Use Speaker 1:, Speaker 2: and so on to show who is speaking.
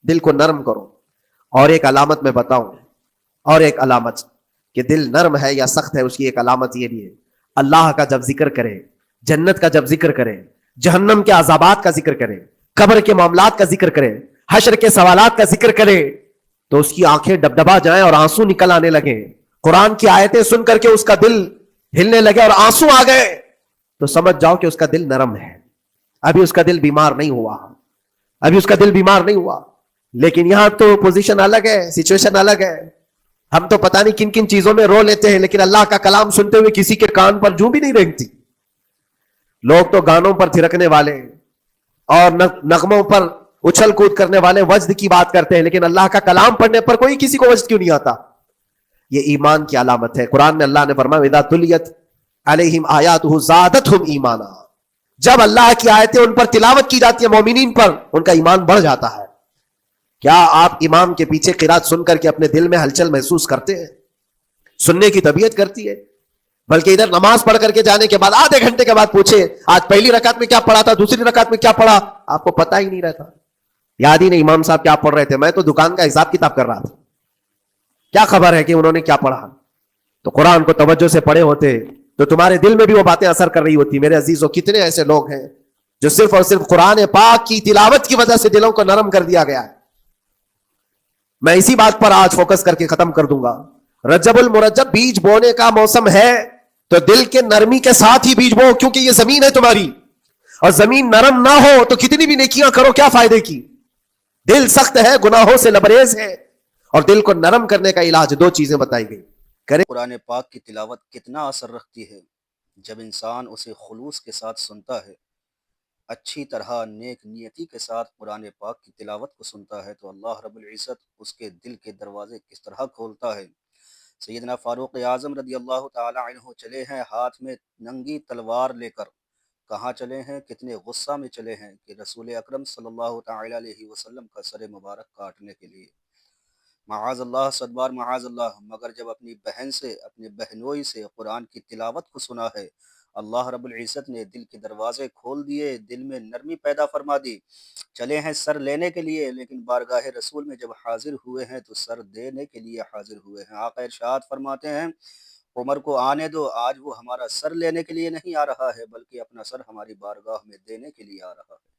Speaker 1: دل کو نرم کرو. اور ایک علامت میں بتاؤں, اور ایک علامت کہ دل نرم ہے یا سخت ہے, اس کی ایک علامت یہ بھی ہے, اللہ کا جب ذکر کرے, جنت کا جب ذکر کرے, جہنم کے عذابات کا ذکر کرے, قبر کے معاملات کا ذکر کرے, حشر کے سوالات کا ذکر کرے, تو اس کی آنکھیں ڈبڈبا جائیں اور آنسو نکل آنے لگے. قرآن کی آیتیں سن کر کے اس کا دل ہلنے لگے اور آنسو آ گئے, تو سمجھ جاؤ کہ اس کا دل نرم ہے. ابھی اس کا دل بیمار نہیں ہوا, ابھی اس کا دل بیمار نہیں ہوا. لیکن یہاں تو پوزیشن الگ ہے, سچویشن الگ ہے. ہم تو پتہ نہیں کن کن چیزوں میں رو لیتے ہیں, لیکن اللہ کا کلام سنتے ہوئے کسی کے کان پر جوں بھی نہیں رینگتی. لوگ تو گانوں پر تھرکنے والے اور نغموں پر اچھل کود کرنے والے وجد کی بات کرتے ہیں, لیکن اللہ کا کلام پڑھنے پر کوئی کسی کو وجد کیوں نہیں آتا؟ یہ ایمان کی علامت ہے. قرآن میں اللہ نے فرمایا اذا تلیت علیہم آیاتہ زادتہم ایمانا, جب اللہ کی آیتیں ان پر تلاوت کی جاتی ہیں مومنین پر, ان کا ایمان بڑھ جاتا ہے. کیا آپ امام کے پیچھے قرات سن کر کے اپنے دل میں ہلچل محسوس کرتے ہیں؟ سننے کی طبیعت کرتی ہے. بلکہ ادھر نماز پڑھ کر کے جانے کے بعد آدھے گھنٹے کے بعد پوچھے آج پہلی رکعت میں کیا پڑھا تھا, دوسری رکعت میں کیا پڑھا, آپ کو پتہ ہی نہیں رہتا, یاد ہی نہیں امام صاحب کیا پڑھ رہے تھے, میں تو دکان کا حساب کتاب کر رہا تھا, کیا خبر ہے کہ انہوں نے کیا پڑھا. تو قرآن کو توجہ سے پڑھے ہوتے تو تمہارے دل میں بھی وہ باتیں اثر کر رہی ہوتی. میرے عزیزوں, کتنے ایسے لوگ ہیں جو صرف اور صرف قرآن پاک کی تلاوت کی وجہ سے دلوں کو نرم کر دیا گیا ہے. میں اسی بات پر آج فوکس کر کے ختم کر دوں گا. رجب المرجب بیج بونے کا موسم ہے, تو دل کے نرمی کے ساتھ ہی بیج بو, کیونکہ یہ زمین ہے تمہاری, اور زمین نرم نہ ہو تو کتنی بھی نیکیاں کرو کیا فائدے کی. دل سخت ہے, گناہوں سے لبریز ہے, اور دل کو نرم کرنے کا علاج دو چیزیں بتائی گئی.
Speaker 2: قرآن پاک کی تلاوت کتنا اثر رکھتی ہے جب انسان اسے خلوص کے ساتھ سنتا ہے, اچھی طرح نیک نیتی کے ساتھ قرآن پاک کی تلاوت کو سنتا ہے, تو اللہ رب العزت اس کے دل کے دروازے کس طرح کھولتا ہے. سیدنا فاروق اعظم رضی اللہ تعالی عنہ چلے ہیں ہاتھ میں ننگی تلوار لے کر. کہاں چلے ہیں, کتنے غصہ میں چلے ہیں کہ رسول اکرم صلی اللہ تعالی علیہ وسلم کا سر مبارک کاٹنے کے لیے. معاذ اللہ, صدبار معاذ اللہ, مگر جب اپنی بہن سے, اپنے بہنوئی سے قرآن کی تلاوت کو سنا ہے, اللہ رب العزت نے دل کے دروازے کھول دیے, دل میں نرمی پیدا فرما دی. چلے ہیں سر لینے کے لیے, لیکن بارگاہ رسول میں جب حاضر ہوئے ہیں تو سر دینے کے لیے حاضر ہوئے ہیں. آقا ارشاد فرماتے ہیں عمر کو آنے دو, آج وہ ہمارا سر لینے کے لیے نہیں آ رہا ہے, بلکہ اپنا سر ہماری بارگاہ میں دینے کے لیے آ رہا ہے.